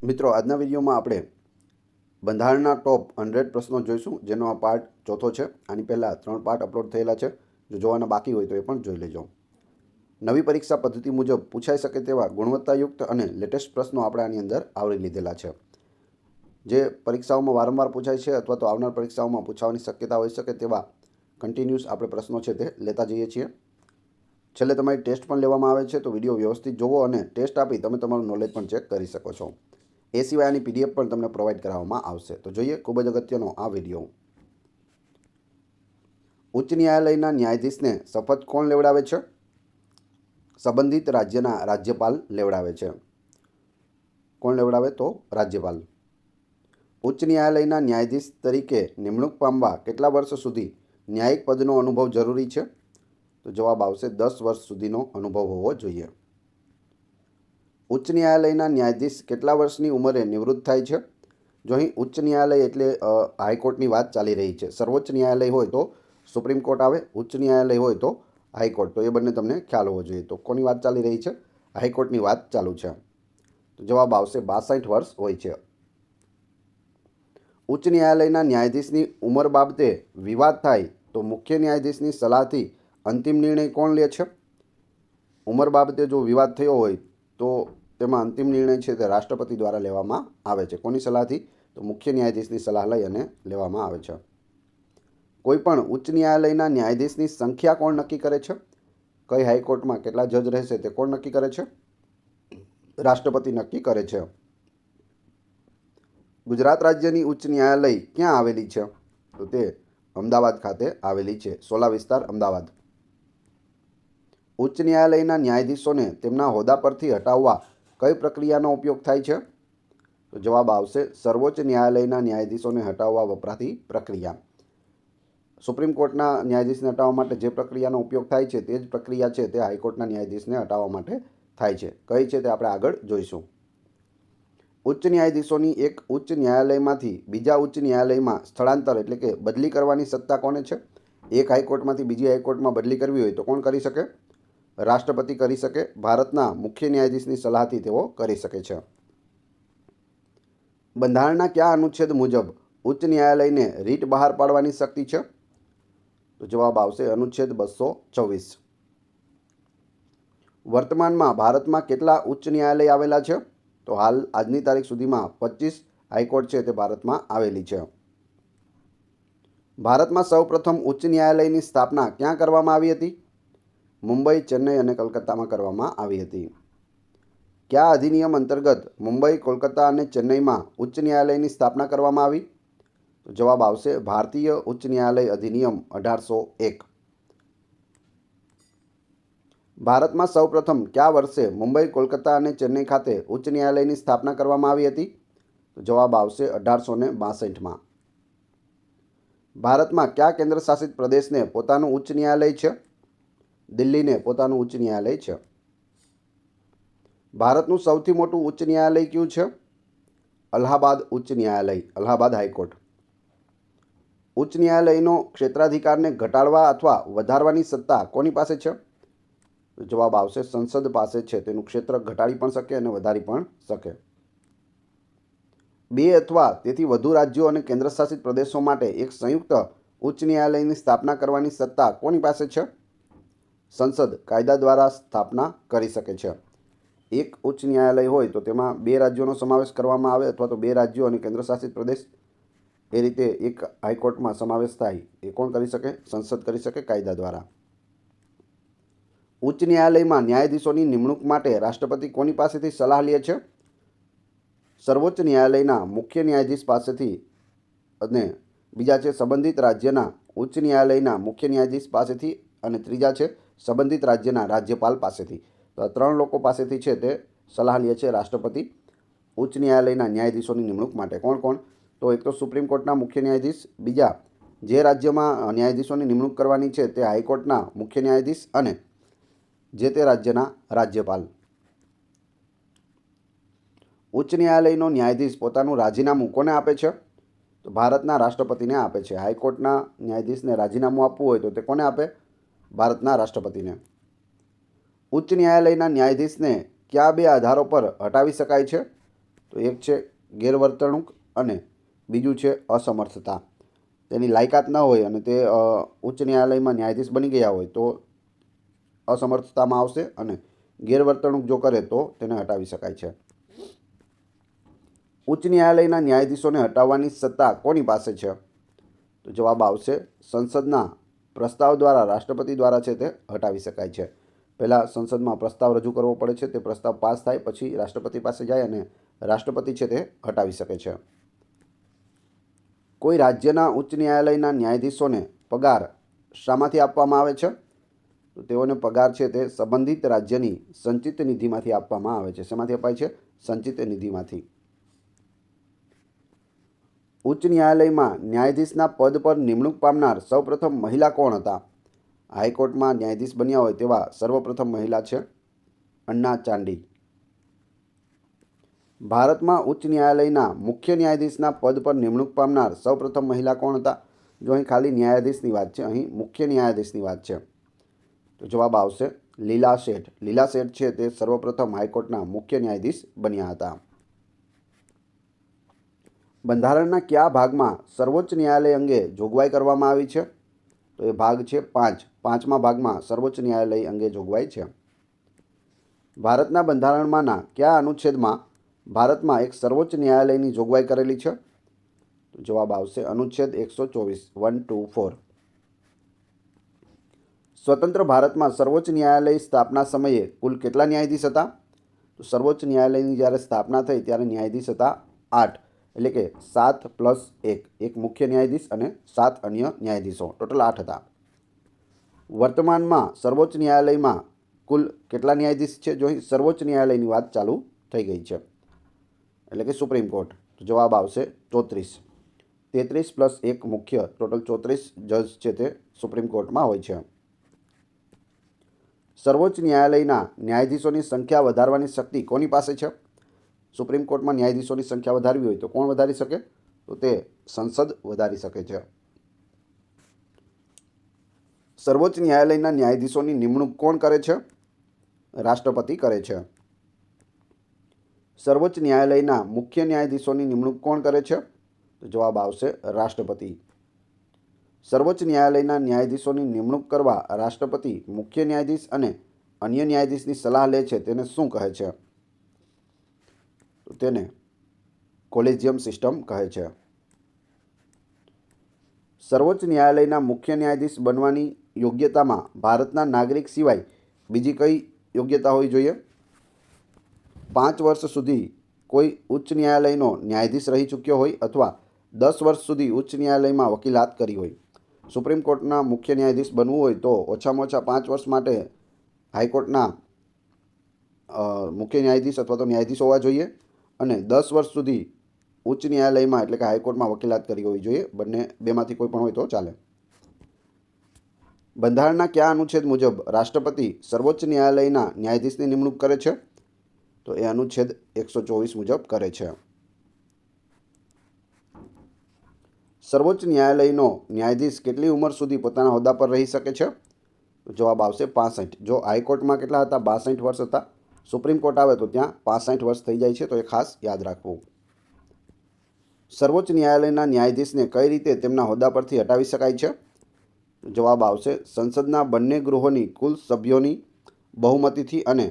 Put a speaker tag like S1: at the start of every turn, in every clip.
S1: મિત્રો, આજના વિડીયોમાં આપણે બંધારણના ટોપ 100 પ્રશ્નો જોઈશું, જેનો આ પાર્ટ ચોથો છે. આની પહેલાં 3 પાર્ટ અપલોડ થયેલા છે. જો જોવાના બાકી હોય તો એ પણ જોઈ લેજો. નવી પરીક્ષા પદ્ધતિ મુજબ પૂછાઈ શકે તેવા ગુણવત્તાયુક્ત અને લેટેસ્ટ પ્રશ્નો આપણે આની અંદર આવરી લીધેલા છે. જે પરીક્ષાઓમાં વારંવાર પૂછાય છે અથવા તો આવનાર પરીક્ષાઓમાં પૂછાવાની શક્યતા હોઈ શકે તેવા કન્ટિન્યુઅસ આપણે પ્રશ્નો છે તે લેતા જઈએ છીએ. છેલ્લે તમારી ટેસ્ટ પણ લેવામાં આવે છે, તો વિડીયો વ્યવસ્થિત જોવો અને ટેસ્ટ આપી તમે તમારું નોલેજ પણ ચેક કરી શકો છો. એ સિવાય આની પીડીએફ પણ તમને પ્રોવાઈડ કરાવવામાં આવશે. તો જોઈએ ખૂબ જ અગત્યનો આ વિડીયો. ઉચ્ચ ન્યાયાલયના ન્યાયાધીશને શપથ કોણ લેવડાવે છે? સંબંધિત રાજ્યના રાજ્યપાલ લેવડાવે છે. કોણ લેવડાવે? તો રાજ્યપાલ. ઉચ્ચ ન્યાયાલયના ન્યાયાધીશ તરીકે નિમણૂક પામવા કેટલા વર્ષ સુધી ન્યાયિક પદનો અનુભવ જરૂરી છે? તો જવાબ આવશે 10 વર્ષ સુધીનો અનુભવ હોવો જોઈએ. ઉચ્ચ ન્યાયાલયના ન્યાયાધીશ કેટલા વર્ષની ઉંમરે નિવૃત્ત થાય છે? જો અહીં ઉચ્ચ ન્યાયાલય એટલે હાઈકોર્ટની વાત ચાલી રહી છે. સર્વોચ્ચ ન્યાયાલય હોય તો સુપ્રીમ કોર્ટ આવે, ઉચ્ચ ન્યાયાલય હોય તો હાઈકોર્ટ. તો એ બંને તમને ખ્યાલ હોવો જોઈએ. તો કોની વાત ચાલી રહી છે? હાઈકોર્ટની વાત ચાલુ છે. તો જવાબ આવશે 62 વર્ષ હોય છે. ઉચ્ચ ન્યાયાલયના ન્યાયાધીશની ઉંમર બાબતે વિવાદ થાય તો મુખ્ય ન્યાયાધીશની સલાહથી અંતિમ નિર્ણય કોણ લે છે? ઉંમર બાબતે જો વિવાદ થયો હોય તો તેમાં અંતિમ નિર્ણય છે તે રાષ્ટ્રપતિ દ્વારા લેવામાં આવે છે. કોની સલાહથી? તો મુખ્ય ન્યાયાધીશની સલાહ લઈ અને લેવામાં આવે છે. કોઈપણ ઉચ્ચ ન્યાયાલયના ન્યાયાધીશની સંખ્યા કોણ નક્કી કરે છે? કઈ હાઈકોર્ટમાં કેટલા જજ રહેશે તે કોણ નક્કી કરે છે? રાષ્ટ્રપતિ નક્કી કરે છે. ગુજરાત રાજ્યની ઉચ્ચ ન્યાયાલય ક્યાં આવેલી છે? તો તે અમદાવાદ ખાતે આવેલી છે. સોલા વિસ્તાર, અમદાવાદ. ઉચ્ચ ન્યાયાલયના ન્યાયાધીશોને તેમના હોદ્દા પરથી હટાવવા કઈ પ્રક્રિયાનો ઉપયોગ થાય છે? તો જવાબ આવશે સર્વોચ્ચ ન્યાયાલયના ન્યાયાધીશોને હટાવવા વપરાતી પ્રક્રિયા. સુપ્રીમ કોર્ટના ન્યાયાધીશને હટાવવા માટે જે પ્રક્રિયાનો ઉપયોગ થાય છે તે જ પ્રક્રિયા છે તે હાઈકોર્ટના ન્યાયાધીશને હટાવવા માટે થાય છે. કઈ છે તે આપણે આગળ જોઈશું. ઉચ્ચ ન્યાયાધીશોની એક ઉચ્ચ ન્યાયાલયમાંથી બીજા ઉચ્ચ ન્યાયાલયમાં સ્થળાંતર એટલે કે બદલી કરવાની સત્તા કોને છે? એક હાઈકોર્ટમાંથી બીજી હાઈકોર્ટમાં બદલી કરવી હોય તો કોણ કરી શકે? રાષ્ટ્રપતિ કરી શકે. ભારતના મુખ્ય ન્યાયાધીશની સલાહથી તેઓ કરી શકે છે. બંધારણના કયા અનુચ્છેદ મુજબ ઉચ્ચ ન્યાયાલયને રીટ બહાર પાડવાની શક્તિ છે? તો જવાબ આવશે અનુચ્છેદ 224. વર્તમાનમાં ભારતમાં કેટલા ઉચ્ચ ન્યાયાલય આવેલા છે? તો હાલ આજની તારીખ સુધીમાં 25 હાઈકોર્ટ છે તે ભારતમાં આવેલી છે. ભારતમાં સૌપ્રથમ ઉચ્ચ ન્યાયાલયની સ્થાપના ક્યાં કરવામાં આવી હતી? મુંબઈ, ચેન્નઈ અને કલકત્તામાં કરવામાં આવી હતી. કયા અધિનિયમ અંતર્ગત મુંબઈ, કોલકાતા અને ચેન્નઈમાં ઉચ્ચ ન્યાયાલયની સ્થાપના કરવામાં આવી? તો જવાબ આવશે ભારતીય ઉચ્ચ ન્યાયાલય અધિનિયમ 1801. ભારતમાં સૌપ્રથમ કયા વર્ષે મુંબઈ, કોલકાતા અને ચેન્નઈ ખાતે ઉચ્ચ ન્યાયાલયની સ્થાપના કરવામાં આવી હતી? તો જવાબ આવશે 1862માં. ભારતમાં કયા કેન્દ્રશાસિત પ્રદેશને પોતાનું ઉચ્ચ ન્યાયાલય છે? દિલ્હીને પોતાનું ઉચ્ચ ન્યાયાલય છે. ભારતનું સૌથી મોટું ઉચ્ચ ન્યાયાલય કયું છે? અલ્હાબાદ ઉચ્ચ ન્યાયાલય, અલ્હાબાદ હાઈકોર્ટ. ઉચ્ચ ન્યાયાલયનો ક્ષેત્રાધિકારને ઘટાડવા અથવા વધારવાની સત્તા કોની પાસે છે? જવાબ આવશે સંસદ પાસે છે. તેનું ક્ષેત્ર ઘટાડી પણ શકે અને વધારી પણ શકે. 2 અથવા તેથી વધુ રાજ્યો અને કેન્દ્રશાસિત પ્રદેશો માટે એક સંયુક્ત ઉચ્ચ ન્યાયાલયની સ્થાપના કરવાની સત્તા કોની પાસે છે? સંસદ કાયદા દ્વારા સ્થાપના કરી શકે છે. એક ઉચ્ચ ન્યાયાલય હોય તો તેમાં 2 રાજ્યોનો સમાવેશ કરવામાં આવે અથવા તો 2 રાજ્યો અને કેન્દ્રશાસિત પ્રદેશ, એ રીતે એક હાઈકોર્ટમાં સમાવેશ થાય. એ કોણ કરી શકે? સંસદ કરી શકે કાયદા દ્વારા. ઉચ્ચ ન્યાયાલયમાં ન્યાયાધીશોની નિમણૂક માટે રાષ્ટ્રપતિ કોની પાસેથી સલાહ લે છે? સર્વોચ્ચ ન્યાયાલયના મુખ્ય ન્યાયાધીશ પાસેથી અને બીજા છે સંબંધિત રાજ્યના ઉચ્ચ ન્યાયાલયના મુખ્ય ન્યાયાધીશ પાસેથી અને ત્રીજા છે સંબંધિત રાજ્યના રાજ્યપાલ પાસેથી. તો આ 3 લોકો પાસેથી છે તે સલાહ લે છે રાષ્ટ્રપતિ ઉચ્ચ ન્યાયાલયના ન્યાયાધીશોની નિમણૂક માટે. કોણ કોણ? તો એક તો સુપ્રીમ કોર્ટના મુખ્ય ન્યાયાધીશ, બીજા જે રાજ્યમાં ન્યાયાધીશોની નિમણૂક કરવાની છે તે હાઈકોર્ટના મુખ્ય ન્યાયાધીશ અને જે તે રાજ્યના રાજ્યપાલ. ઉચ્ચ ન્યાયાલયનો ન્યાયાધીશ પોતાનું રાજીનામું કોને આપે છે? તો ભારતના રાષ્ટ્રપતિને આપે છે. હાઈકોર્ટના ન્યાયાધીશને રાજીનામું આપવું હોય તો તે કોને આપે? ભારતના રાષ્ટ્રપતિને. ઉચ્ચ ન્યાયાલયના ન્યાયાધીશને કયા 2 આધારો પર હટાવી શકાય છે? તો એક છે ગેરવર્તણૂક અને બીજું છે અસમર્થતા. તેની લાયકાત ન હોય અને તે ઉચ્ચ ન્યાયાલયમાં ન્યાયાધીશ બની ગયા હોય તો અસમર્થતામાં આવશે, અને ગેરવર્તણૂક જો કરે તો તેને હટાવી શકાય છે. ઉચ્ચ ન્યાયાલયના ન્યાયાધીશોને હટાવવાની સત્તા કોની પાસે છે? તો જવાબ આવશે સંસદના પ્રસ્તાવ દ્વારા, રાષ્ટ્રપતિ દ્વારા છે તે હટાવી શકાય છે. પહેલાં સંસદમાં પ્રસ્તાવ રજૂ કરવો પડે છે, તે પ્રસ્તાવ પાસ થાય પછી રાષ્ટ્રપતિ પાસે જાય અને રાષ્ટ્રપતિ છે તે હટાવી શકે છે. કોઈ રાજ્યના ઉચ્ચ ન્યાયાલયના ન્યાયાધીશોને પગાર શામાંથી આપવામાં આવે છે? તો તેઓને પગાર છે તે સંબંધિત રાજ્યની સંચિત નિધિમાંથી આપવામાં આવે છે. શેમાંથી અપાય છે? સંચિત નિધિમાંથી. ઉચ્ચ ન્યાયાલયમાં ન્યાયાધીશના પદ પર નિમણૂક પામનાર સૌપ્રથમ મહિલા કોણ હતા? હાઈકોર્ટમાં ન્યાયાધીશ બન્યા હોય તેવા સર્વપ્રથમ મહિલા છે અન્ના ચાંડી. ભારતમાં ઉચ્ચ ન્યાયાલયના મુખ્ય ન્યાયાધીશના પદ પર નિમણૂક પામનાર સૌપ્રથમ મહિલા કોણ હતા? જો અહીં ખાલી ન્યાયાધીશની વાત છે, અહીં મુખ્ય ન્યાયાધીશની વાત છે. તો જવાબ આવશે લીલા શેઠ. લીલા શેઠ છે તે સર્વપ્રથમ હાઈકોર્ટના મુખ્ય ન્યાયાધીશ બન્યા હતા. બંધારણના કયા ભાગમાં સર્વોચ્ચ ન્યાયાલય અંગે જોગવાઈ કરવામાં આવી છે? તો એ ભાગ છે 5. 5મા ભાગમાં સર્વોચ્ચ ન્યાયાલય અંગે જોગવાઈ છે. ભારતના બંધારણમાંના કયા અનુચ્છેદમાં ભારતમાં એક સર્વોચ્ચ ન્યાયાલયની જોગવાઈ કરેલી છે? તો જવાબ આવશે અનુચ્છેદ 124, 124. સ્વતંત્ર ભારતમાં સર્વોચ્ચ ન્યાયાલય સ્થાપના સમયે કુલ કેટલા ન્યાયાધીશ હતા? તો સર્વોચ્ચ ન્યાયાલયની જ્યારે સ્થાપના થઈ ત્યારે ન્યાયાધીશ હતા 8, એટલે કે 7 + 1, એક મુખ્ય ન્યાયાધીશ અને 7 અન્ય ન્યાયાધીશો, ટોટલ 8 હતા. વર્તમાનમાં સર્વોચ્ચ ન્યાયાલયમાં કુલ કેટલા ન્યાયાધીશ છે? જો અહીં સર્વોચ્ચ ન્યાયાલયની વાત ચાલુ થઈ ગઈ છે, એટલે કે સુપ્રીમ કોર્ટ. તો જવાબ આવશે 34. 33 + 1 મુખ્ય, ટોટલ 34 જજ છે તે સુપ્રીમ કોર્ટમાં હોય છે. સર્વોચ્ચ ન્યાયાલયના ન્યાયાધીશોની સંખ્યા વધારવાની શક્તિ કોની પાસે છે? સુપ્રીમ કોર્ટમાં ન્યાયાધીશોની સંખ્યા વધારવી હોય તો કોણ વધારી શકે? તો તે સંસદ વધારી શકે છે. સર્વોચ્ચ ન્યાયાલયના ન્યાયાધીશોની નિમણૂક કોણ કરે છે? રાષ્ટ્રપતિ કરે છે. સર્વોચ્ચ ન્યાયાલયના મુખ્ય ન્યાયાધીશોની નિમણૂક કોણ કરે છે? તો જવાબ આવશે રાષ્ટ્રપતિ. સર્વોચ્ચ ન્યાયાલયના ન્યાયાધીશોની નિમણૂક કરવા રાષ્ટ્રપતિ મુખ્ય ન્યાયાધીશ અને અન્ય ન્યાયાધીશની સલાહ લે છે તેને શું કહે છે? તો તેને કોલેજિયમ સિસ્ટમ કહે છે. સર્વોચ્ચ ન્યાયાલયના મુખ્ય ન્યાયાધીશ બનવાની યોગ્યતામાં ભારતના નાગરિક સિવાય બીજી કઈ યોગ્યતા હોવી જોઈએ? 5 વર્ષ સુધી કોઈ ઉચ્ચ ન્યાયાલયનો ન્યાયાધીશ રહી ચૂક્યો હોય અથવા 10 વર્ષ સુધી ઉચ્ચ ન્યાયાલયમાં વકીલાત કરી હોય. સુપ્રીમ કોર્ટના મુખ્ય ન્યાયાધીશ બનવું હોય તો ઓછામાં ઓછા 5 વર્ષ માટે હાઈકોર્ટના મુખ્ય ન્યાયાધીશ અથવા તો ન્યાયાધીશ હોવા જોઈએ, અને 10 વર્ષ સુધી ઉચ્ચ ન્યાયાલયમાં એટલે કે હાઈકોર્ટમાં વકીલાત કરી હોવી જોઈએ. બેમાંથી કોઈ પણ હોય તો ચાલે. બંધારણના કયા અનુચ્છેદ મુજબ રાષ્ટ્રપતિ સર્વોચ્ચ ન્યાયાલયના ન્યાયાધીશની નિમણૂક કરે છે? તો એ અનુચ્છેદ 124 મુજબ કરે છે. સર્વોચ્ચ ન્યાયાલયનો ન્યાયાધીશ કેટલી ઉંમર સુધી પોતાના હોદ્દા પર રહી શકે છે? તો જવાબ આવશે 65. જો હાઈકોર્ટમાં કેટલા હતા? 62 વર્ષ હતા. સુપ્રીમ કોર્ટ આવે તો ત્યાં 65 વર્ષ થઈ જાય છે, તો એ ખાસ યાદ રાખવું. સર્વોચ્ચ ન્યાયાલયના ન્યાયાધીશને કઈ રીતે તેમના હોદ્દા પરથી હટાવી શકાય છે? જવાબ આવશે સંસદના બંને ગૃહોની કુલ સભ્યોની બહુમતીથી અને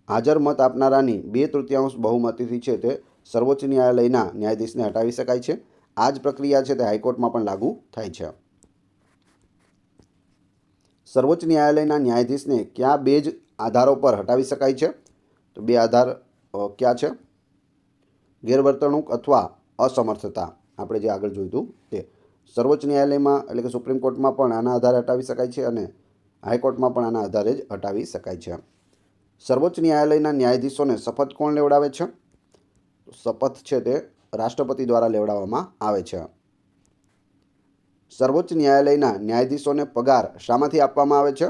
S1: હાજર મત આપનારાની 2/3 બહુમતીથી છે તે સર્વોચ્ચ ન્યાયાલયના ન્યાયાધીશને હટાવી શકાય છે. આ જ પ્રક્રિયા છે તે હાઈકોર્ટમાં પણ લાગુ થાય છે. સર્વોચ્ચ ન્યાયાલયના ન્યાયાધીશને કયા 2 જ આધારો પર હટાવી શકાય છે? તો 2 આધાર કયા છે? ગેરવર્તણૂક અથવા અસમર્થતા. આપણે જે આગળ જોયું હતું તે. સર્વોચ્ચ ન્યાયાલયમાં એટલે કે સુપ્રીમ કોર્ટમાં પણ આના આધારે હટાવી શકાય છે અને હાઈકોર્ટમાં પણ આના આધારે જ હટાવી શકાય છે. સર્વોચ્ચ ન્યાયાલયના ન્યાયાધીશોને શપથ કોણ લેવડાવે છે? શપથ છે તે રાષ્ટ્રપતિ દ્વારા લેવડાવવામાં આવે છે. સર્વોચ્ચ ન્યાયાલયના ન્યાયાધીશોને પગાર શામાંથી આપવામાં આવે છે?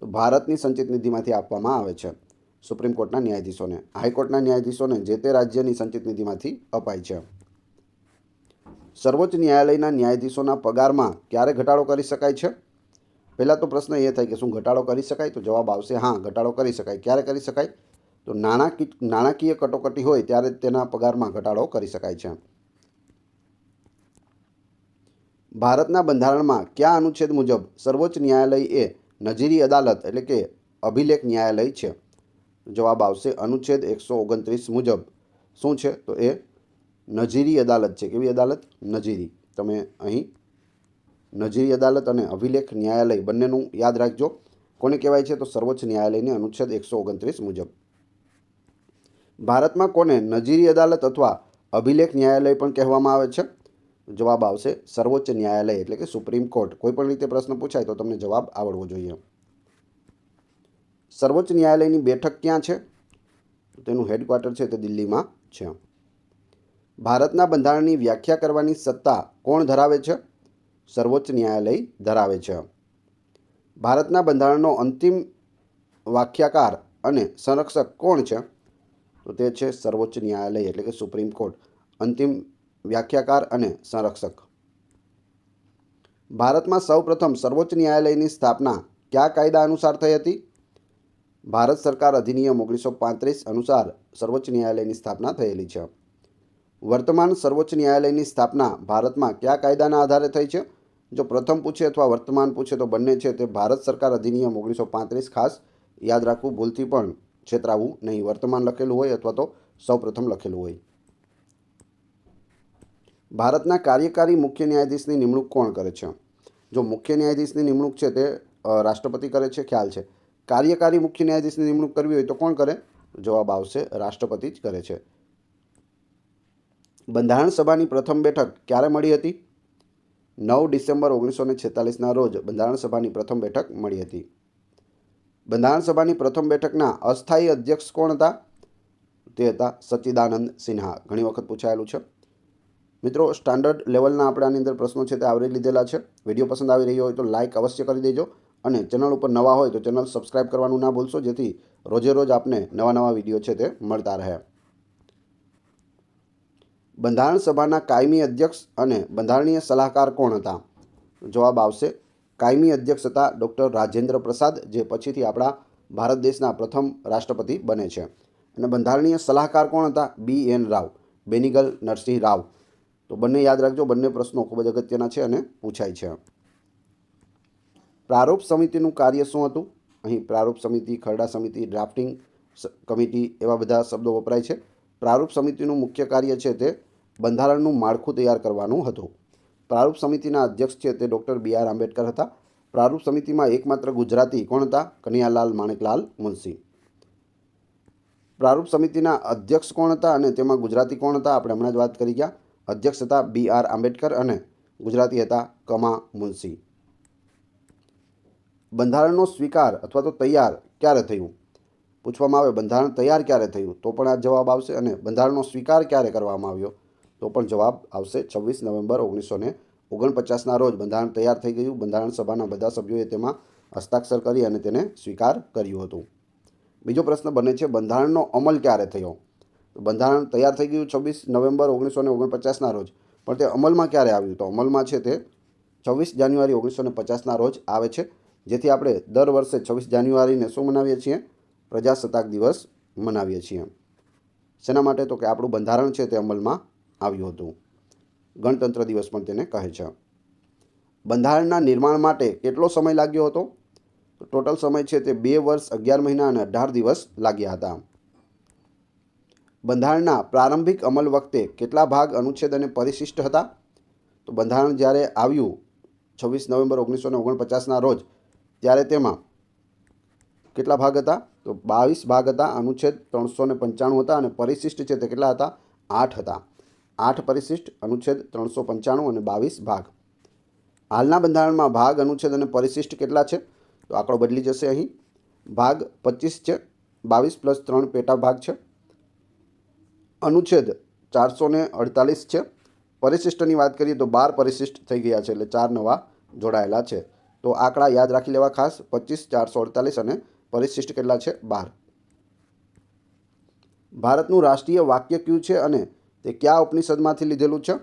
S1: તો ભારતની સંચિત નિધિમાંથી આપવામાં આવે છે. સુપ્રીમ કોર્ટના ન્યાયાધીશોને. હાઈકોર્ટના ન્યાયાધીશોને જે તે રાજ્યની સંચિત નિધિમાંથી અપાય છે. સર્વોચ્ચ ન્યાયાલયના ન્યાયાધીશોના પગારમાં ક્યારે ઘટાડો કરી શકાય છે? પહેલાં તો પ્રશ્ન એ થાય કે શું ઘટાડો કરી શકાય? તો જવાબ આવશે હા, ઘટાડો કરી શકાય. ક્યારે કરી શકાય? તો નાણાકીય કટોકટી હોય ત્યારે તેના પગારમાં ઘટાડો કરી શકાય છે. ભારતના બંધારણમાં કયા અનુચ્છેદ મુજબ સર્વોચ્ચ ન્યાયાલય એ નજીરી અદાલત એટલે કે અભિલેખ ન્યાયાલય છે? જવાબ આવશે અનુચ્છેદ 129 મુજબ શું છે? તો એ નજીરી અદાલત છે. કેવી અદાલત? નજીરી. તમે અહીં નજીરી અદાલત અને અભિલેખ ન્યાયાલય બંનેનું યાદ રાખજો. કોને કહેવાય છે? તો સર્વોચ્ચ ન્યાયાલયને અનુચ્છેદ 129 મુજબ. ભારતમાં કોને નજીરી અદાલત અથવા અભિલેખ ન્યાયાલય પણ કહેવામાં આવે છે? જવાબ આવશે સર્વોચ્ચ ન્યાયાલય એટલે કે સુપ્રીમ કોર્ટ. કોઈ પણ રીતે પ્રશ્ન પૂછાય તો તમને જવાબ આવડવો જોઈએ. સર્વોચ્ચ ન્યાયાલયની બેઠક ક્યાં છે? તેનું હેડક્વાર્ટર છે તે દિલ્હીમાં છે. ભારતના બંધારણની વ્યાખ્યા કરવાની સત્તા કોણ ધરાવે છે? સર્વોચ્ચ ન્યાયાલય ધરાવે છે. ભારતના બંધારણનો અંતિમ વ્યાખ્યાકાર અને સંરક્ષક કોણ છે? તો તે છે સર્વોચ્ચ ન્યાયાલય એટલે કે સુપ્રીમ કોર્ટ. અંતિમ વ્યાખ્યાકાર અને સંરક્ષક. ભારતમાં સૌપ્રથમ સર્વોચ્ચ ન્યાયાલયની સ્થાપના કયા કાયદા અનુસાર થઈ હતી? ભારત સરકાર અધિનિયમ 1935 અનુસાર સર્વોચ્ચ ન્યાયાલયની સ્થાપના થયેલી છે. વર્તમાન સર્વોચ્ચ ન્યાયાલયની સ્થાપના ભારતમાં કયા કાયદાના આધારે થઈ છે? જો પ્રથમ પૂછે અથવા વર્તમાન પૂછે તો બંને છે તે ભારત સરકાર અધિનિયમ 1935. ખાસ યાદ રાખવું, ભૂલથી પણ છેતરાવું નહીં. વર્તમાન લખેલું હોય અથવા તો સૌપ્રથમ લખેલું હોય. ભારતના કાર્યકારી મુખ્ય ન્યાયાધીશની નિમણૂક કોણ કરે છે? જો મુખ્ય ન્યાયાધીશની નિમણૂક છે તે રાષ્ટ્રપતિ કરે છે, ખ્યાલ છે. કાર્યકારી મુખ્ય ન્યાયાધીશની નિમણૂક કરવી હોય તો કોણ કરે? જવાબ આવશે રાષ્ટ્રપતિ જ કરે છે. બંધારણ સભાની પ્રથમ બેઠક ક્યારે મળી હતી? 9 ડિસેમ્બર 1946ના રોજ બંધારણ સભાની પ્રથમ બેઠક મળી હતી. બંધારણ સભાની પ્રથમ બેઠકના અસ્થાયી અધ્યક્ષ કોણ હતા? તે હતા સચ્ચિદાનંદ સિન્હા. ઘણી વખત પૂછાયેલું છે. મિત્રો, સ્ટાન્ડર્ડ લેવલના આપણે આની અંદર પ્રશ્નો છે તે આવરી લીધેલા છે. વિડીયો પસંદ આવી રહ્યો હોય તો લાઇક અવશ્ય કરી દેજો અને ચેનલ ઉપર નવા હોય તો ચેનલ સબસ્ક્રાઈબ કરવાનું ના ભૂલશો, જેથી રોજે રોજ આપને નવા વિડીયો છે તે મળતા રહે. બંધારણ સભાના કાયમી અધ્યક્ષ અને બંધારણીય સલાહકાર કોણ હતા? જવાબ આવશે કાયમી અધ્યક્ષ હતા ડૉક્ટર રાજેન્દ્ર પ્રસાદ, જે પછીથી આપણા ભારત દેશના પ્રથમ રાષ્ટ્રપતિ બને છે. અને બંધારણીય સલાહકાર કોણ હતા? BN રાવ, બેનિગલ નરસિંહ રાવ. તો બંને યાદ રાખજો, બંને પ્રશ્નો ખૂબ જ અગત્યના છે અને પૂછાય છે. પ્રારૂપ સમિતિનું કાર્ય શું હતું? અહીં પ્રારૂપ સમિતિ, ખરડા સમિતિ, ડ્રાફ્ટિંગ કમિટી એવા બધા શબ્દો વપરાય છે. પ્રારૂપ સમિતિનું મુખ્ય કાર્ય છે તે બંધારણનું માળખું તૈયાર કરવાનું હતું. પ્રારૂપ સમિતિના અધ્યક્ષ છે તે ડૉક્ટર BR આંબેડકર હતા. પ્રારૂપ સમિતિમાં એકમાત્ર ગુજરાતી કોણ હતા? કનૈયાલાલ માણેકલાલ મુનશી. પ્રારૂપ સમિતિના અધ્યક્ષ કોણ હતા અને તેમાં ગુજરાતી કોણ હતા? આપણે હમણાં જ વાત કરી ગયા. અધ્યક્ષ હતા BR આંબેડકર અને ગુજરાતી હતા કમા મુનશી. બંધારણનો સ્વીકાર અથવા તો તૈયાર ક્યારે થયું? પૂછવામાં આવે બંધારણ તૈયાર ક્યારે થયું તો પણ આ જવાબ આવશે, અને બંધારણનો સ્વીકાર ક્યારે કરવામાં આવ્યો તો પણ જવાબ આવશે 26 નવેમ્બર 1949ના રોજ બંધારણ તૈયાર થઈ ગયું. બંધારણ સભાના બધા સભ્યોએ તેમાં હસ્તાક્ષર કરી અને તેને સ્વીકાર કર્યું હતું. બીજો પ્રશ્ન બને છે બંધારણનો અમલ ક્યારે થયો? બંધારણ તૈયાર થઈ ગયું 26 નવેમ્બર 1949ના રોજ, પણ તે અમલમાં ક્યારે આવ્યું? તો અમલમાં છે તે 26 જાન્યુઆરી 1950ના રોજ આવે છે, જેથી આપણે દર વર્ષે 26 જાન્યુઆરીને શું મનાવીએ છીએ? પ્રજાસત્તાક દિવસ મનાવીએ છીએ. શેના માટે? તો કે આપણું બંધારણ છે તે અમલમાં આવ્યું હતું. ગણતંત્ર દિવસ પણ તેને કહે છે. બંધારણના નિર્માણ માટે કેટલો સમય લાગ્યો હતો? તો ટોટલ સમય છે તે 2 વર્ષ 11 મહિના અને 18 દિવસ લાગ્યા હતા. બંધારણના પ્રારંભિક અમલ વખતે કેટલા ભાગ, અનુચ્છેદ અને પરિશિષ્ટ હતા? તો બંધારણ જ્યારે આવ્યું 26 નવેમ્બર 1949ના રોજ, ત્યારે તેમાં કેટલા ભાગ હતા? તો 22 ભાગ હતા. અનુચ્છેદ 395 હતા અને પરિશિષ્ટ છે તે કેટલા હતા? 8 હતા. 8 પરિશિષ્ટ, અનુચ્છેદ 395 અને 22 ભાગ. હાલના બંધારણમાં ભાગ, અનુચ્છેદ અને પરિશિષ્ટ કેટલા છે? તો આંકડો બદલી જશે. અહીં ભાગ 25 છે, 22 + 3 પેટા ભાગ છે. અનુચ્છેદ 448 છે. પરિશિષ્ટની વાત કરીએ તો 12 પરિશિષ્ટ થઈ ગયા છે, એટલે 4 નવા જોડાયેલા છે. તો આંકડા યાદ રાખી લેવા ખાસ, 25, 448 અને પરિશિષ્ટ કેટલા છે? 12. ભારતનું રાષ્ટ્રીય વાક્ય કયું છે અને તે કયા ઉપનિષદમાંથી લીધેલું છે?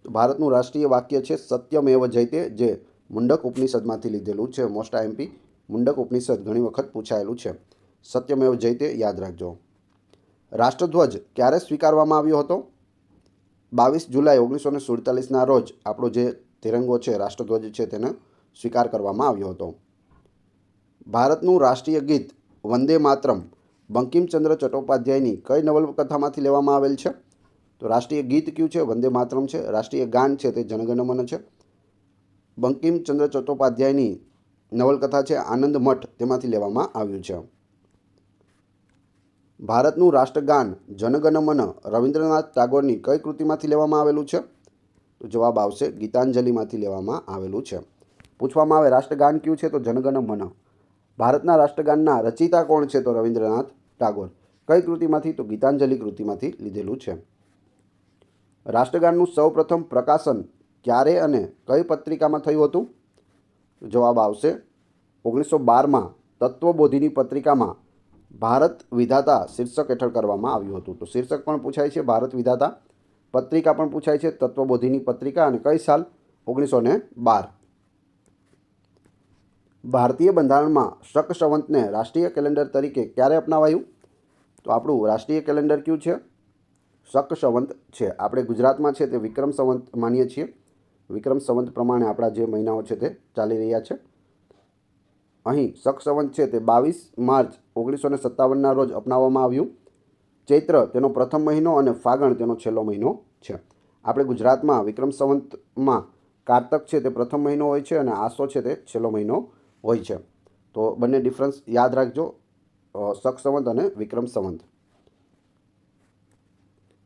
S1: તો ભારતનું રાષ્ટ્રીય વાક્ય છે સત્યમેવ જયતે, જે મુંડક ઉપનિષદમાંથી લીધેલું છે. મોસ્ટ આઈએમપી મુંડક ઉપનિષદ ઘણી વખત પૂછાયેલું છે. સત્યમેવ જયતે યાદ રાખજો. રાષ્ટ્રધ્વજ ક્યારે સ્વીકારવામાં આવ્યો હતો? 22 જુલાઈ 1947ના રોજ આપણો જે તિરંગો છે, રાષ્ટ્રધ્વજ છે, તેને સ્વીકાર કરવામાં આવ્યો હતો. ભારતનું રાષ્ટ્રીય ગીત વંદે માતરમ બંકિમચંદ્ર ચટ્ટોપાધ્યાયની કઈ નવલકથામાંથી લેવામાં આવેલ છે? તો રાષ્ટ્રીય ગીત કયું છે? વંદે માતરમ છે. રાષ્ટ્રીય ગાન છે તે જનગણ મન છે. બંકિમચંદ્ર ચટ્ટોપાધ્યાયની નવલકથા છે આનંદ મઠ, તેમાંથી લેવામાં આવ્યું છે. ભારતનું રાષ્ટ્રગાન જનગણ મન રવિન્દ્રનાથ ટાગોરની કઈ કૃતિમાંથી લેવામાં આવેલું છે? તો જવાબ આવશે ગીતાંજલિમાંથી લેવામાં આવેલું છે. પૂછવામાં આવે રાષ્ટ્રગાન કયું છે? તો જનગણ મન. ભારતના રાષ્ટ્રગાનના રચયિતા કોણ છે? તો રવિન્દ્રનાથ ટાગોર. કઈ કૃતિમાંથી? તો ગીતાંજલિ કૃતિમાંથી લીધેલું છે. રાષ્ટ્રગાનનું સૌપ્રથમ પ્રકાશન ક્યારે અને કઈ પત્રિકામાં થયું હતું? જવાબ આવશે 1912માં તત્વબોધિની પત્રિકામાં ભારત વિધાતા શીર્ષક હેઠળ કરવામાં આવ્યું હતું. તો શીર્ષક પણ પૂછાય છે ભારત વિધાતા, પત્રિકા પણ પૂછાય છે તત્વબોધિની પત્રિકા, અને કઈ સાલ? 1912. ભારતીય બંધારણમાં શક સંવતને રાષ્ટ્રીય કેલેન્ડર તરીકે ક્યારે અપનાવાયું? તો આપણું રાષ્ટ્રીય કેલેન્ડર કયું છે? શક સંવત છે. આપણે ગુજરાતમાં છે તે વિક્રમ સંવત માનીએ છીએ. વિક્રમ સંવત પ્રમાણે આપણા જે મહિનાઓ છે તે ચાલી રહ્યા છે. અહીં શક સંવત છે તે 22 માર્ચ 1957ના રોજ અપનાવવામાં આવ્યું. ચૈત્ર તેનો પ્રથમ મહિનો અને ફાગણ તેનો છેલ્લો મહિનો છે. આપણે ગુજરાતમાં વિક્રમ સંવતમાં કારતક છે તે પ્રથમ મહિનો હોય છે અને આસો છે તે છેલ્લો મહિનો હોય છે. તો બંને ડિફરન્સ યાદ રાખજો, શક સંવત અને વિક્રમ સંવત.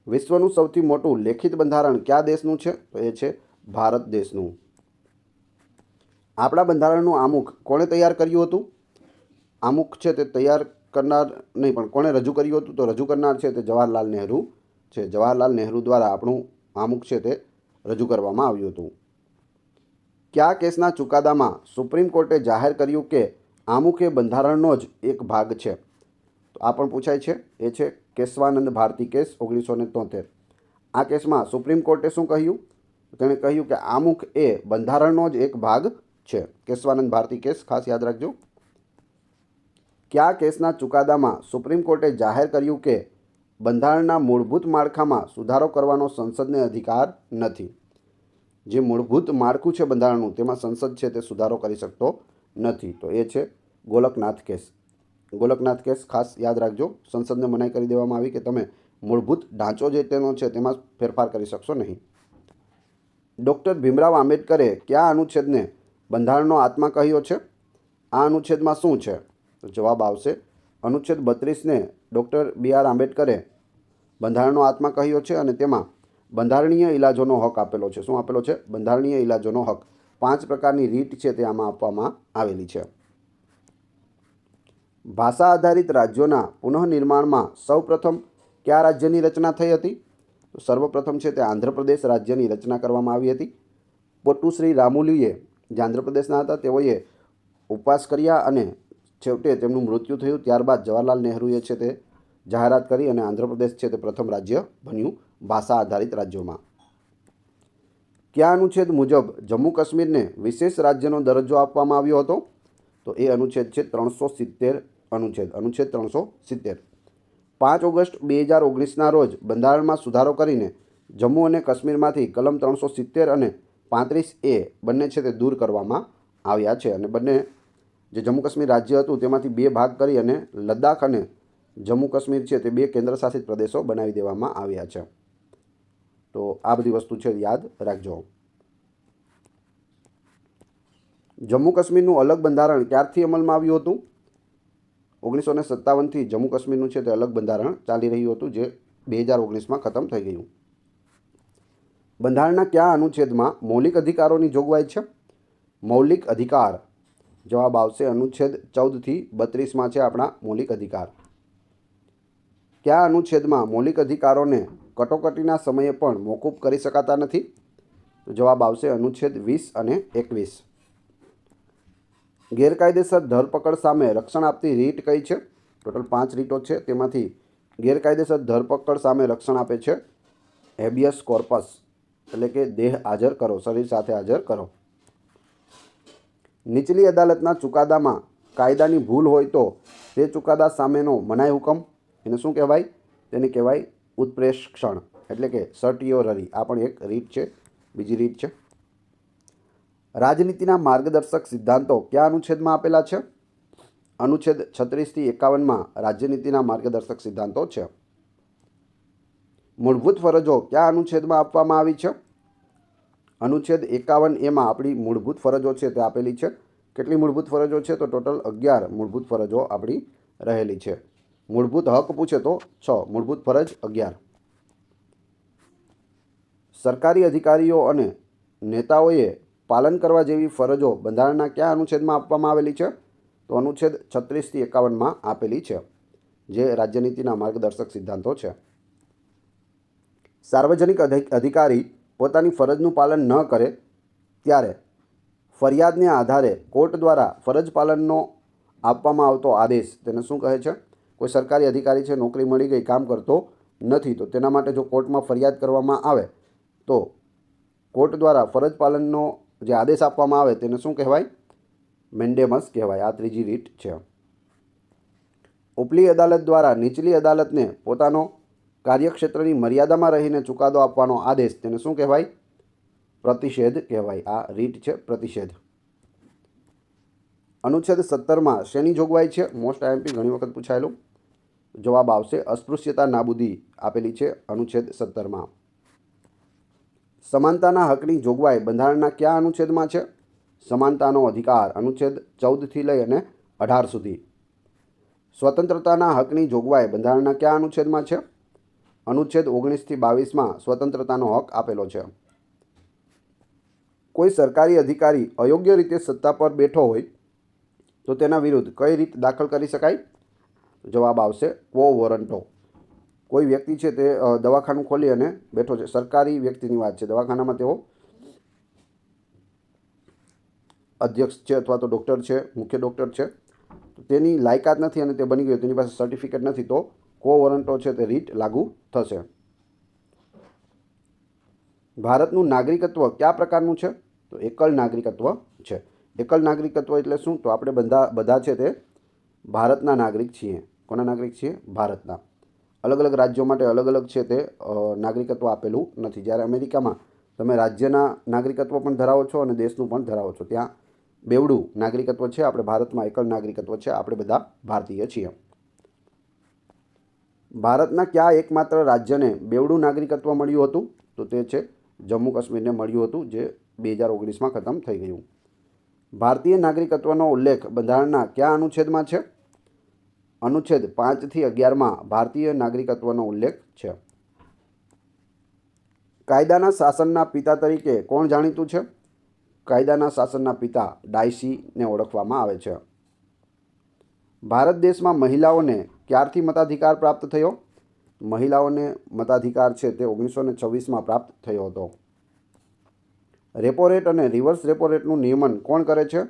S1: વિશ્વનું સૌથી મોટું લેખિત બંધારણ કયા દેશનું છે? તો એ છે ભારત દેશનું. આપણા બંધારણનું આમુખ કોણે તૈયાર કર્યું હતું? આમુખ છે તે તૈયાર કરનાર નહીં, પણ કોણે રજૂ કર્યું હતું? તો રજૂ કરનાર છે તે જવાહરલાલ નહેરુ છે. જવાહરલાલ નહેરુ દ્વારા આપણું આમુખ છે તે રજૂ કરવામાં આવ્યું હતું. કયા કેસના ચુકાદામાં સુપ્રીમ કોર્ટે જાહેર કર્યું કે આમુખ એ બંધારણનો જ એક ભાગ છે? તો આ પણ પૂછાય છે. એ છે કેશવાનંદ ભારતી કેસ 1973. આ કેસમાં સુપ્રીમ કોર્ટે શું કહ્યું? તેણે કહ્યું કે આમુખ એ બંધારણનો જ એક ભાગ છે. કેશવાનંદ ભારતી કેસ ખાસ યાદ રાખજો. કયા કેસના ચુકાદામાં સુપ્રીમ કોર્ટે જાહેર કર્યું કે બંધારણના મૂળભૂત માળખામાં સુધારો કરવાનો સંસદને અધિકાર નથી? જે મૂળભૂત માળખું છે બંધારણનું, તેમાં સંસદ છે તે સુધારો કરી શકતો નથી. તો એ છે ગોલકનાથ કેસ. ગોલકનાથ કેસ ખાસ યાદ રાખજો. સંસદને મનાઈ કરી દેવામાં આવી કે તમે મૂળભૂત ઢાંચો જે તેનો છે તેમાં ફેરફાર કરી શકશો નહીં. ડૉક્ટર ભીમરાવ આંબેડકરે કયા અનુચ્છેદને બંધારણનો આત્મા કહ્યો છે? આ અનુચ્છેદમાં શું છે? તો જવાબ આવશે અનુચ્છેદ 32ને ડૉક્ટર BR આંબેડકરે બંધારણનો આત્મા કહ્યો છે અને તેમાં બંધારણીય ઇલાજોનો હક આપેલો છે. શું આપેલો છે? બંધારણીય ઇલાજોનો હક. 5 પ્રકારની રીત છે તે આમાં આપવામાં આવેલી છે. ભાષા આધારિત રાજ્યોના પુનઃનિર્માણમાં સૌપ્રથમ કયા રાજ્યની રચના થઈ હતી? તો સર્વપ્રથમ છે તે આંધ્રપ્રદેશ રાજ્યની રચના કરવામાં આવી હતી. પોટ્ટુશ્રી રામુલુએ જે આંધ્રપ્રદેશના હતા તેઓએ ઉપવાસ કર્યા અને છેવટે તેમનું મૃત્યુ થયું. ત્યારબાદ જવાહરલાલ નહેરુએ છે તે જાહેરાત કરી અને આંધ્રપ્રદેશ છે તે પ્રથમ રાજ્ય બન્યું ભાષા આધારિત રાજ્યોમાં. કયા અનુચ્છેદ મુજબ જમ્મુ કાશ્મીરને વિશેષ રાજ્યનો દરજ્જો આપવામાં આવ્યો હતો? તો એ અનુચ્છેદ છે 370 અનુચ્છેદ. અનુચ્છેદ 370. 5 ઓગસ્ટ 2019ના રોજ બંધારણમાં સુધારો કરીને જમ્મુ અને કાશ્મીરમાંથી કલમ 370 અને 35A બંને છે તે દૂર કરવામાં આવ્યા છે અને બંને જે જમ્મુ કાશ્મીર રાજ્ય હતું તેમાંથી 2 ભાગ કરી અને લદ્દાખ અને જમ્મુ કાશ્મીર છે તે 2 કેન્દ્રશાસિત પ્રદેશો બનાવી દેવામાં આવ્યા છે. તો આ બધી વસ્તુ છે યાદ રાખજો. જમ્મુ કાશ્મીરનું અલગ બંધારણ ક્યારથી અમલમાં આવ્યું હતું? 1957થી જમ્મુ કાશ્મીરનું છે તે અલગ બંધારણ ચાલી રહ્યું હતું, જે 2019માં ખતમ થઈ ગયું. બંધારણના કયા અનુચ્છેદમાં મૌલિક અધિકારોની જોગવાઈ છે? મૌલિક અધિકાર. જવાબ આવશે અનુચ્છેદ 14થી 32માં છે આપણા મૌલિક અધિકાર. કયા અનુચ્છેદમાં મૌલિક અધિકારોને કટોકટીના સમયે પણ મોકૂફ કરી શકાતા નથી? તો જવાબ આવશે અનુચ્છેદ 20 અને 21. ગેરકાયદેસર ધરપકડ સામે રક્ષણ આપતી રીટ કઈ છે? ટોટલ 5 રીટો છે. તેમાંથી ગેરકાયદેસર ધરપકડ સામે રક્ષણ આપે છે હેબિયસ કોર્પસ, એટલે કે દેહ હાજર કરો, શરીર સાથે હાજર કરો. નીચલી અદાલતના ચુકાદામાં કાયદાની ભૂલ હોય તો તે ચુકાદા સામેનો મનાઈ હુકમ એને શું કહેવાય? તેને કહેવાય ઉત્પ્રેક્ષણ એટલે કે સર્ટિયોરરી. આ પણ એક રીત છે, બીજી રીત છે. રાજનીતિના માર્ગદર્શક સિદ્ધાંતો કયા અનુચ્છેદમાં આપેલા છે? અનુચ્છેદ 36 થી 51માં રાજ્યનીતિના માર્ગદર્શક સિદ્ધાંતો છે. મૂળભૂત ફરજો કયા અનુચ્છેદમાં આપવામાં આવી છે? અનુચ્છેદ 51A આપણી મૂળભૂત ફરજો છે તે આપેલી છે. કેટલી મૂળભૂત ફરજો છે? તો ટોટલ 11 મૂળભૂત ફરજો આપણી રહેલી છે. મૂળભૂત હક પૂછે તો 6, મૂળભૂત ફરજ 11. સરકારી અધિકારીઓ અને નેતાઓએ પાલન કરવા જેવી ફરજો બંધારણના કયા અનુચ્છેદમાં આપવામાં આવેલી છે? તો અનુચ્છેદ 36 થી 51માં આપેલી છે, જે રાજ્યનીતિના માર્ગદર્શક સિદ્ધાંતો છે. સાર્વજનિક અધિકારી પોતાની ફરજનું પાલન ન કરે ત્યારે ફરિયાદને આધારે કોર્ટ દ્વારા ફરજ પાલનનો આપવામાં આવતો આદેશ તેને શું કહે છે? કોઈ સરકારી અધિકારી છે, નોકરી મળી ગઈ, કામ કરતો નથી, તો તેના માટે જો કોર્ટમાં ફરિયાદ કરવામાં આવે તો કોર્ટ દ્વારા ફરજ પાલનનો જે આદેશ આપવામાં આવે તેને શું કહેવાય? મેન્ડેમસ કહેવાય. આ ત્રીજી રીત છે. ઉપલી અદાલત દ્વારા નીચલી અદાલતને પોતાનો કાર્યક્ષેત્રની મર્યાદામાં રહીને ચુકાદો આપવાનો આદેશ તેને શું કહેવાય? પ્રતિષેધ કહેવાય. આ રીત છે પ્રતિષેધ. અનુચ્છેદ 17માં શેની જોગવાઈ છે? મોસ્ટ આઈએમપી ઘણી વખત પૂછાયેલું. જવાબ આવશે અસ્પૃશ્યતા નાબૂદી આપેલી છે અનુચ્છેદ 17માં. સમાનતાના હકની જોગવાઈ બંધારણના કયા અનુચ્છેદમાં છે? સમાનતાનો અધિકાર અનુચ્છેદ 14 થી લઈ અને 18 સુધી. સ્વતંત્રતાના હકની જોગવાઈ બંધારણના કયા અનુચ્છેદમાં છે? અનુચ્છેદ 19 થી 22માં સ્વતંત્રતાનો હક આપેલો છે. કોઈ સરકારી અધિકારી અયોગ્ય રીતે સત્તા પર બેઠો હોય તો તેના વિરુદ્ધ કઈ રીત દાખલ કરી શકાય? જવાબ આવશે ક્વો વોરંટો. કોઈ વ્યક્તિ છે તે દવાખાનું ખોલી અને બેઠો છે, સરકારી વ્યક્તિની વાત છે, દવાખાનામાં તેઓ અધ્યક્ષ છે અથવા તો ડૉક્ટર છે, મુખ્ય ડૉક્ટર છે, તો તેની લાયકાત નથી અને તે બની ગયો, તેની પાસે સર્ટિફિકેટ નથી, તો ક્વો વોરંટો છે તે રીત લાગુ થશે. ભારતનું નાગરિકત્વ કયા પ્રકારનું છે? તો એકલ નાગરિકત્વ છે. એકલ નાગરિકત્વ એટલે શું? તો આપણે બધા છે તે ભારતના નાગરિક છીએ. કોના નાગરિક છીએ? ભારતના. અલગ અલગ રાજ્યો માટે અલગ અલગ છે તે નાગરિકત્વ આપેલું નથી. જ્યારે અમેરિકામાં તમે રાજ્યના નાગરિકત્વ પણ ધરાવો છો અને દેશનું પણ ધરાવો છો. ત્યાં બેવડું નાગરિકત્વ છે. આપણે ભારતમાં એકલ નાગરિકત્વ છે. આપણે બધા ભારતીય છીએ. ભારતના કયા એકમાત્ર રાજ્યને બેવડું નાગરિકત્વ મળ્યું હતું? તો તે છે જમ્મુ કાશ્મીરને મળ્યું હતું, જે 2019માં ખતમ થઈ ગયું. ભારતીય નાગરિકત્વનો ઉલ્લેખ બંધારણના કયા અનુચ્છેદમાં છે? અનુચ્છેદ 5 થી 11માં ભારતીય નાગરિકત્વનો ઉલ્લેખ છે. કાયદાના શાસનના પિતા તરીકે કોણ જાણીતું છે? કાયદાના શાસનના પિતા ડાયસીને ઓળખવામાં આવે છે. ભારત દેશમાં મહિલાઓને ક્યારથી મતાધિકાર પ્રાપ્ત થયો? મહિલાઓને મતાધિકાર છે તે 1926માં પ્રાપ્ત થયો હતો. રેપો રેટ અને રિવર્સ રેપો રેટનું નિયમન કોણ કરે છે?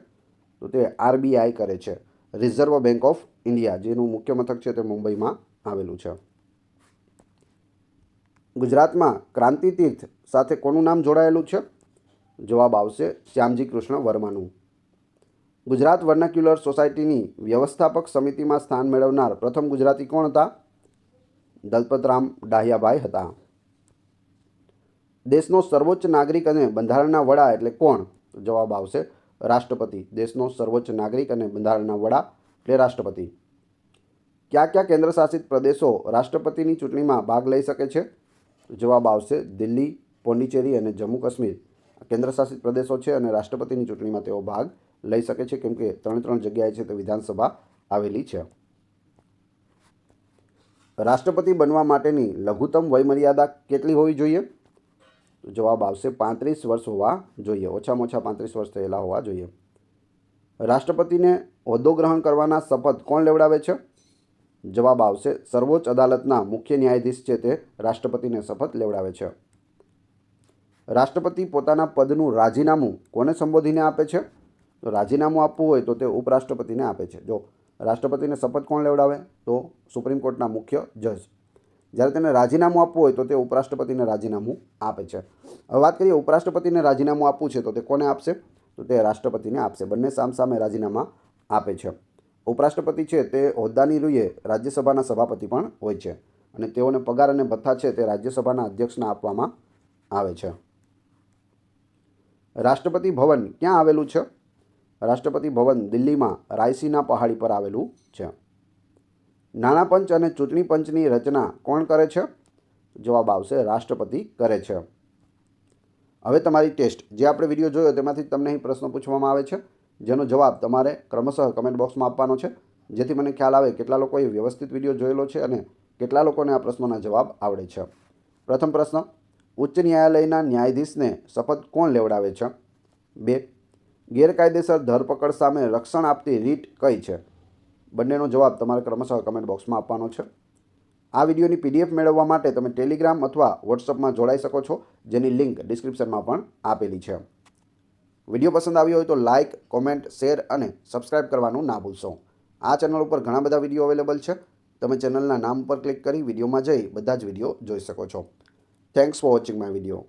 S1: તો તે RBI કરે છે, રિઝર્વ બેંક ઓફ ઇન્ડિયા, જેનું મુખ્ય મથક છે તે મુંબઈમાં આવેલું છે. ગુજરાતમાં ક્રાંતિ તીર્થ સાથે કોનું નામ જોડાયેલું છે? જવાબ આવશે શ્યામજી કૃષ્ણ વર્માનું. ગુજરાત વર્નાક્યુલર સોસાયટીની વ્યવસ્થાપક સમિતિમાં સ્થાન મેળવનાર પ્રથમ ગુજરાતી કોણ હતા? દલપતરામ ડાહ્યાભાઈ હતા. દેશનો સર્વોચ્ચ નાગરિક અને બંધારણના વડા એટલે કોણ? જવાબ આવશે રાષ્ટ્રપતિ. દેશનો સર્વોચ્ચ નાગરિક અને બંધારણના વડા એટલે રાષ્ટ્રપતિ. કયા કયા કેન્દ્રશાસિત પ્રદેશો રાષ્ટ્રપતિની ચૂંટણીમાં ભાગ લઈ શકે છે? જવાબ આવશે દિલ્હી, પોંડિચેરી અને જમ્મુ કાશ્મીર કેન્દ્રશાસિત પ્રદેશો છે અને રાષ્ટ્રપતિની ચૂંટણીમાં તેઓ ભાગ લઈ શકે છે, કેમ કે 3 જગ્યાએ છે તે વિધાનસભા આવેલી છે. રાષ્ટ્રપતિ બનવા માટેની લઘુત્તમ વયમર્યાદા કેટલી હોવી જોઈએ? જવાબ આવશે 35 વર્ષ હોવા જોઈએ. ઓછામાં ઓછા 35 વર્ષ થયેલા હોવા જોઈએ. રાષ્ટ્રપતિને હોદ્દો ગ્રહણ કરવાના શપથ કોણ લેવડાવે છે? જવાબ આવશે સર્વોચ્ચ અદાલતના મુખ્ય ન્યાયાધીશ છે તે રાષ્ટ્રપતિને શપથ લેવડાવે છે. રાષ્ટ્રપતિ પોતાના પદનું રાજીનામું કોને સંબોધીને આપે છે? તો રાજીનામું આપવું હોય તો તે ઉપરાષ્ટ્રપતિને આપે છે. જો રાષ્ટ્રપતિને શપથ કોણ લેવડાવે? તો સુપ્રીમ કોર્ટના મુખ્ય જજ. જ્યારે તેને રાજીનામું આપવું હોય તો તે ઉપરાષ્ટ્રપતિને રાજીનામું આપે છે. હવે વાત કરીએ ઉપરાષ્ટ્રપતિને રાજીનામું આપવું છે તો તે કોને આપશે? તો તે રાષ્ટ્રપતિને આપશે. બંને સામસામે રાજીનામા આપે છે. ઉપરાષ્ટ્રપતિ છે તે હોદ્દાની રૂએ રાજ્યસભાના સભાપતિ પણ હોય છે અને તેઓને પગાર અને ભથ્થા છે તે રાજ્યસભાના અધ્યક્ષને આપવામાં આવે છે. રાષ્ટ્રપતિ ભવન ક્યાં આવેલું છે? રાષ્ટ્રપતિ ભવન દિલ્હીમાં રાયસીના પહાડી પર આવેલું છે. નાણાં પંચ અને ચૂંટણી પંચની રચના કોણ કરે છે? જવાબ આવશે રાષ્ટ્રપતિ કરે છે. હવે તમારી ટેસ્ટ, જે આપણે વિડીયો જોયો તેમાંથી તમને અહીં પ્રશ્નો પૂછવામાં આવે છે, જેનો જવાબ તમારે ક્રમશઃ કમેન્ટ બોક્સમાં આપવાનો છે, જેથી મને ખ્યાલ આવે કેટલા લોકોએ વ્યવસ્થિત વિડીયો જોયેલો છે અને કેટલા લોકોને આ પ્રશ્નોના જવાબ આવડે છે. પ્રથમ પ્રશ્ન, ઉચ્ચ ન્યાયાલયના ન્યાયાધીશને શપથ કોણ લેવડાવે છે? 2. ગેરકાયદેસર ધરપકડ સામે રક્ષણ આપતી રીટ કઈ છે? બંનેનો જવાબ તમારે ક્રમશઃ કમેન્ટ બોક્સમાં આપવાનો છે. આ વિડીયોની PDF મેળવવા માટે તમે ટેલિગ્રામ અથવા વોટ્સઅપમાં જોડાઈ શકો છો, જેની લિંક ડિસ્ક્રિપ્શનમાં પણ આપેલી છે. વિડીયો પસંદ આવ્યો હોય તો લાઇક, કોમેન્ટ, શેર અને સબસ્ક્રાઇબ કરવાનું ના ભૂલશો. આ ચેનલ ઉપર ઘણા બધા વિડીયો અવેલેબલ છે. તમે ચેનલના નામ પર ક્લિક કરી વિડીયોમાં જઈ બધા જ વિડીયો જોઈ શકો છો. Thanks for watching my video.